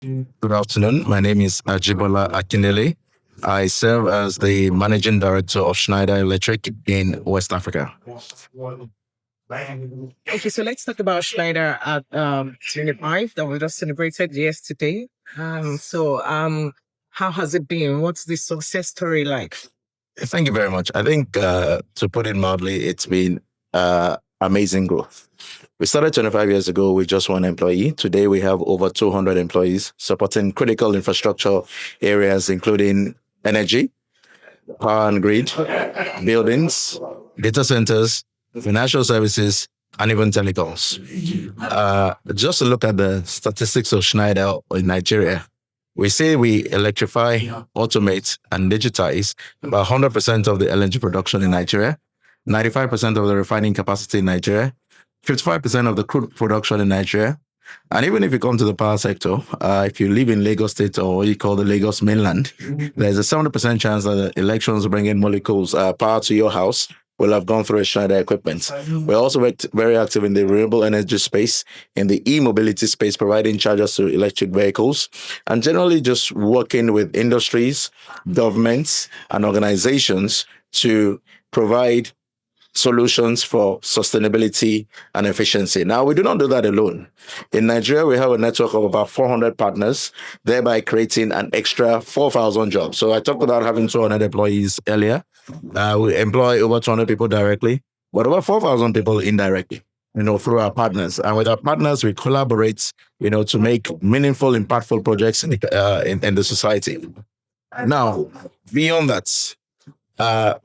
Good afternoon. My name is Ajibola Akindele. I serve as the managing director of Schneider Electric in West Africa. Okay, so let's talk about Schneider at 25 that we just celebrated yesterday. How has it been? What's the success story like? Thank you very much. I think, to put it mildly, it's been amazing growth. We started 25 years ago with just one employee. Today, we have over 200 employees supporting critical infrastructure areas, including energy, power and grid, buildings, data centers, financial services, and even telecoms. Just to look at the statistics of Schneider in Nigeria, we say we electrify, automate, and digitize about 100% of the LNG production in Nigeria, 95% of the refining capacity in Nigeria, 55% of the crude production in Nigeria. And even if you come to the power sector, if you live in Lagos State or what you call the Lagos mainland, there's a 70% chance that the elections bringing molecules power to your house will have gone through a Schneider equipment. We're also very active in the renewable energy space, in the e-mobility space, providing chargers to electric vehicles, and generally just working with industries, governments, and organizations to provide solutions for sustainability and efficiency. Now, we do not do that alone. In Nigeria, we have a network of about 400 partners, thereby creating an extra 4,000 jobs. So I talked about having 200 employees earlier. We employ over 200 people directly, but over 4,000 people indirectly, through our partners. And with our partners, we collaborate, to make meaningful, impactful projects in the society. Now, beyond that,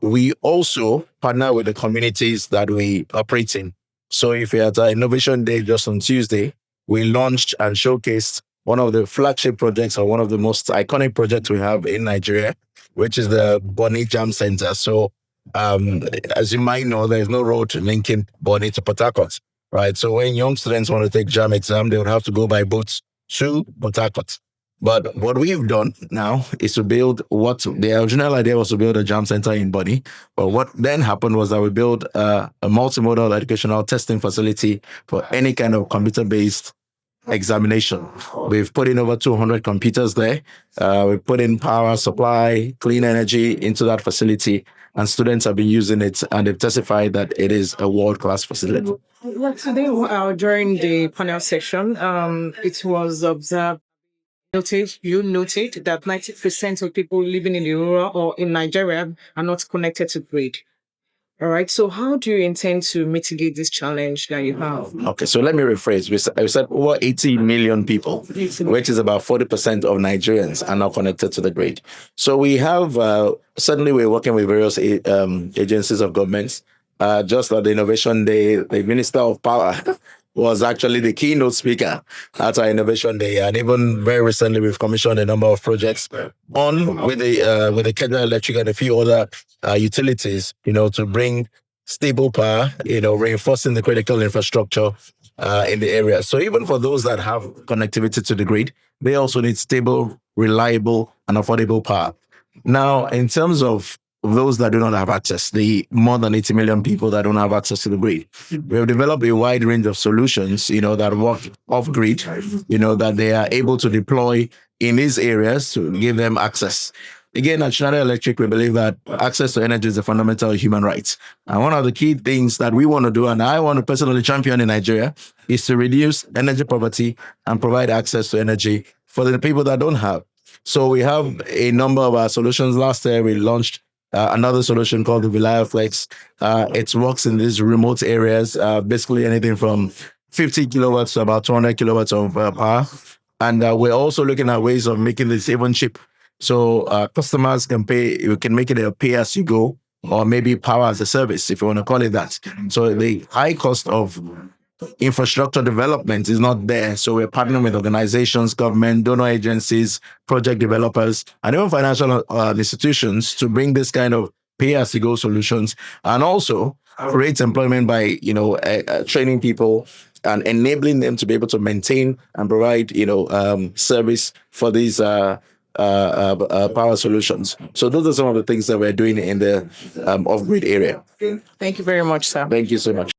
we also partner with the communities that we operate in. So if you're at our Innovation Day just on Tuesday, we launched and showcased one of the flagship projects or one of the most iconic projects we have in Nigeria, which is the Bonny Jam Center. So as you might know, there's no road linking Bonny to Port Harcourt, right? So when young students want to take jam exam, they would have to go by boat to Port Harcourt. But what we've done now is to build what the original idea was to build a jam center in Bonny. But what then happened was that we built a multimodal educational testing facility for any kind of computer-based examination. We've put in over 200 computers there. We've put in power supply, clean energy into that facility, and students have been using it, and they've testified that it is a world-class facility. Well, today, during the panel session, it was observed. You noted that 90% of people living in the rural or in Nigeria are not connected to grid. All right. So how do you intend to mitigate this challenge that you have? Okay, so let me rephrase. We said over 80 million people, which is about 40% of Nigerians, are not connected to the grid. So we have, certainly we're working with various agencies of governments. Just at the Innovation Day, the Minister of Power was actually the keynote speaker at our Innovation Day, and even very recently we've commissioned a number of projects with the Schneider Electric and a few other utilities, to bring stable power, reinforcing the critical infrastructure in the area. So even for those that have connectivity to the grid, they also need stable, reliable, and affordable power. Now, in terms of those that do not have access, the more than 80 million people that don't have access to the grid, we have developed a wide range of solutions, that work off grid, that they are able to deploy in these areas to give them access. Again, at Schneider Electric, we believe that access to energy is a fundamental human right. And one of the key things that we want to do, and I want to personally champion in Nigeria, is to reduce energy poverty and provide access to energy for the people that don't have. So we have a number of our solutions. Last year, we launched another solution called the Vilaya Flex. It works in these remote areas, basically anything from 50 kilowatts to about 200 kilowatts of power. And we're also looking at ways of making this even cheap. So customers can pay, you can make it a pay as you go, or maybe power as a service, if you want to call it that. So the high cost of infrastructure development is not there. So we're partnering with organizations, government, donor agencies, project developers, and even financial institutions to bring this kind of pay-as-you-go solutions, and also create employment by, training people and enabling them to be able to maintain and provide, service for these power solutions. So those are some of the things that we're doing in the off-grid area. Thank you very much, sir. Thank you so much.